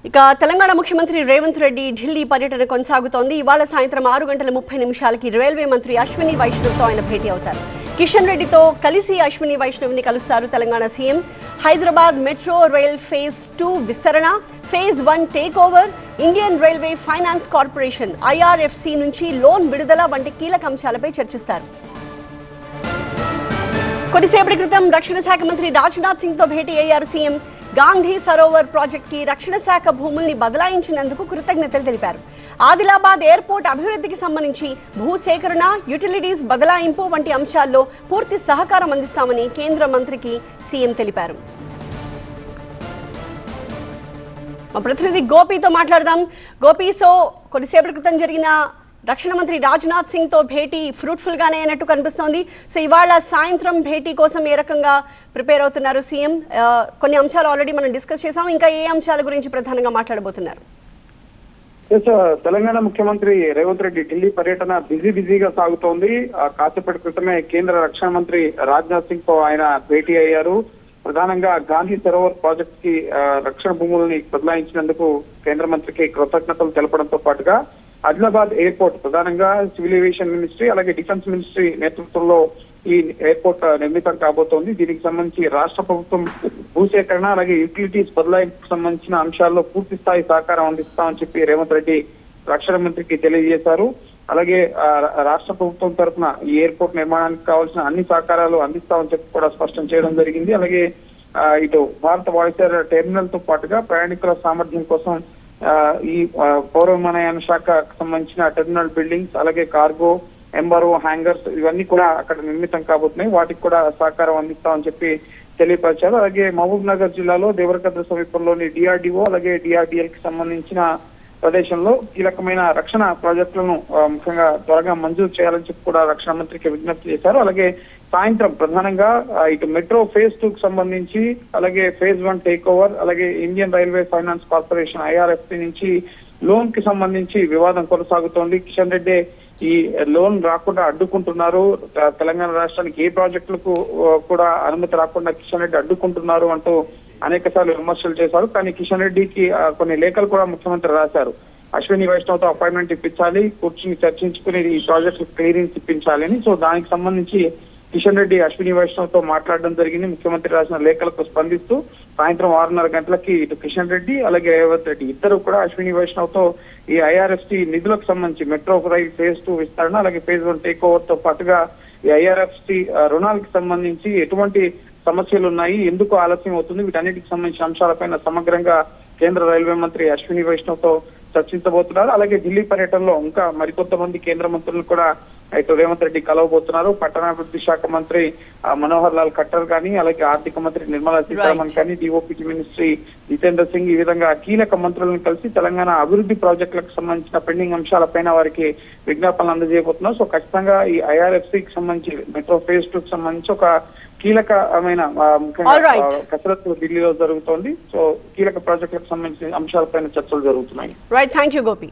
ఇక తెలంగాణ ముఖ్యమంత్రి రేవంత్ రెడ్డి ఢిల్లీ పర్యటన కొనసాగుతోంది. ఇవాళ సాయంత్రం 6:30 రైల్వే మంత్రి అశ్విని వైష్ణవ్తో ఆయన భేటీ అవుతారు. కిషన్ రెడ్డితో కలిసి అశ్విని వైష్ణవ్ని కలుస్తారు Telangana CM. Hyderabad metro rail phase 2 విస్తరణ, phase 1 take over, Indian railway finance corporation IRFC నుంచి లోన్ విడుదల వంటి కీలక అంశాలపై చర్చిస్తారు. కొద్దిసేపటి క్రితం రక్షణ శాఖ మంత్రి రాజ్నాథ్ సింగ్తో భేటీ అయ్యారు సీఎం. గాంధీ సరోవర్ ప్రాజెక్టుకి రక్షణ శాఖ భూముల్ని బదలాయించినందుకు కృతజ్ఞతలు తెలిపారు. ఆదిలాబాద్ ఎయిర్పోర్ట్ అభివృద్ధికి సంబంధించి భూసేకరణ, యుటిలిటీస్ బదలాయింపు వంటి అంశాల్లో పూర్తి సహకారం అందిస్తామని కేంద్ర మంత్రికి సీఎం తెలిపారు. మా ప్రతినిధి గోపితో మాట్లాడదాం. గోపి, కొద్దిసేపటి క్రితం జరిగిన రక్షణ మంత్రి రాజ్నాథ్ సింగ్ తో భేటీ ఫ్రూట్ఫుల్ గానే అయినట్టు కనిపిస్తోంది. సో ఇవాళ సాయంత్రం భేటీ కోసం ఏ రకంగా ప్రిపేర్ అవుతున్నారు సీఎం? కొన్ని అంశాలు ఆల్రెడీ మనం డిస్కస్ చేసాం, ఇంకా ఏ అంశాల గురించి ప్రధానంగా మాట్లాడబోతున్నారు? తెలంగాణ ముఖ్యమంత్రి రేవంత్ రెడ్డి ఢిల్లీ పర్యటన బిజీగా సాగుతోంది. కాసేపటి క్రితమే కేంద్ర రక్షణ మంత్రి రాజ్నాథ్ సింగ్ తో ఆయన భేటీ అయ్యారు. ప్రధానంగా గాంధీ సరోవర్ ప్రాజెక్ట్ కి రక్షణ భూముల్ని బదలాయించినందుకు కేంద్ర మంత్రికి కృతజ్ఞతలు తెలపడంతో పాటుగా ఆదిలాబాద్ ఎయిర్పోర్ట్ ప్రధానంగా సివిల్ ఏవియేషన్ మినిస్ట్రీ అలాగే డిఫెన్స్ మినిస్ట్రీ నేతృత్వంలో ఈ ఎయిర్పోర్ట్ నిర్మితం కాబోతోంది. దీనికి సంబంధించి రాష్ట్ర ప్రభుత్వం భూసేకరణ అలాగే యూటిలిటీస్ బదలాయింపుకు సంబంధించిన అంశాల్లో పూర్తి స్థాయి సహకారం అందిస్తామని చెప్పి రేవంత్ రెడ్డి రక్షణ మంత్రికి తెలియజేశారు. అలాగే రాష్ట్ర ప్రభుత్వం తరఫున ఈ ఎయిర్పోర్ట్ నిర్మాణానికి కావాల్సిన అన్ని సహకారాలు అందిస్తామని చెప్పి కూడా స్పష్టం చేయడం జరిగింది. అలాగే ఇటు భారత వాయుసేన టెర్మినల్ తో పాటుగా ప్రయాణికుల సామర్థ్యం కోసం ఈ పౌర విమానయాన శాఖకు సంబంధించిన టెర్మినల్ బిల్డింగ్స్ అలాగే కార్గో, ఎంబారో, హ్యాంగర్స్ ఇవన్నీ కూడా అక్కడ నిర్మితం కాబోతున్నాయి. వాటికి కూడా సహకారం అందిస్తామని చెప్పి తెలియపరిచారు. అలాగే మహబూబ్ నగర్ జిల్లాలో దేవరకద్ర సమీపంలోని డిఆర్డిఓ అలాగే డిఆర్డిఎల్ కి సంబంధించిన ప్రదేశంలో కీలకమైన రక్షణ ప్రాజెక్టులను ముఖ్యంగా త్వరగా మంజూరు చేయాలని చెప్పి కూడా రక్షణ మంత్రికి విజ్ఞప్తి చేశారు. అలాగే సాయంత్రం ప్రధానంగా ఇటు మెట్రో ఫేజ్ 2 కు సంబంధించి అలాగే ఫేజ్ 1 టేక్ ఓవర్ అలాగే Indian railway finance corporation IRFC నుంచి లోన్ కి సంబంధించి వివాదం కొనసాగుతోంది. కిషన్ రెడ్డి ఈ లోన్ రాకుండా అడ్డుకుంటున్నారు, తెలంగాణ రాష్ట్రానికి ఏ ప్రాజెక్టులకు కూడా అనుమతి రాకుండా కిషన్ రెడ్డి అడ్డుకుంటున్నారు అంటూ అనేక సార్లు విమర్శలు చేశారు. కానీ కిషన్ రెడ్డికి కొన్ని లేఖలు కూడా ముఖ్యమంత్రి రాశారు. అశ్విని వైష్ణవ్తో అపాయింట్మెంట్ ఇప్పించాలి, కూర్చుని చర్చించుకుని ఈ ప్రాజెక్టు క్లియరెన్స్ ఇప్పించాలి అని. సో దానికి సంబంధించి కిషన్ రెడ్డి అశ్విని వైష్ణవ్ తో మాట్లాడడం జరిగింది. ముఖ్యమంత్రి రాసిన లేఖలకు స్పందిస్తూ సాయంత్రం 6:30 గంటలకి ఇటు కిషన్ రెడ్డి అలాగే రేవంత్ రెడ్డి ఇద్దరు కూడా అశ్విని వైష్ణవ్ తో ఈ ఐఆర్ఎఫ్సి నిధులకు సంబంధించి మెట్రో రైల్ ఫేజ్ 2 విస్తరణ అలాగే ఫేజ్ 1 టేక్ ఓవర్ తో పాటుగా ఈ ఐఆర్ఎఫ్సి రుణాలకు సంబంధించి ఎటువంటి సమస్యలు ఉన్నాయి, ఎందుకు ఆలస్యం అవుతుంది, వీటన్నిటికి సంబంధించిన అంశాలపైన సమగ్రంగా కేంద్ర రైల్వే మంత్రి అశ్విని వైష్ణవ్ తో చర్చించబోతున్నారు. అలాగే ఢిల్లీ పర్యటనలో ఇంకా మరికొంతమంది కేంద్ర మంత్రులు కూడా ఇటు రేవంత్ రెడ్డి కలవబోతున్నారు. పట్టణాభివృద్ధి శాఖ మంత్రి మనోహర్ లాల్ ఖట్టర్ కానీ అలాగే ఆర్థిక మంత్రి నిర్మలా సీతారామన్ కానీ డిఓపిటి మినిస్ట్రీ జితేంద్ర సింగ్ ఈ విధంగా కీలక మంత్రులను కలిసి తెలంగాణ అభివృద్ధి ప్రాజెక్టులకు సంబంధించిన పెండింగ్ అంశాలపైన వారికి విజ్ఞాపనలు అందజేయబోతున్నారు. సో ఖచ్చితంగా ఈ ఐఆర్ఎఫ్సికి సంబంధించి మెట్రో ఫేజ్ 2 కి సంబంధించి ఒక కీలకమైన కసరత్తు ఢిల్లీలో జరుగుతోంది. సో కీలక ప్రాజెక్టులకు సంబంధించిన అంశాలపైన చర్చలు జరుగుతున్నాయి. Right, thank you Gopi.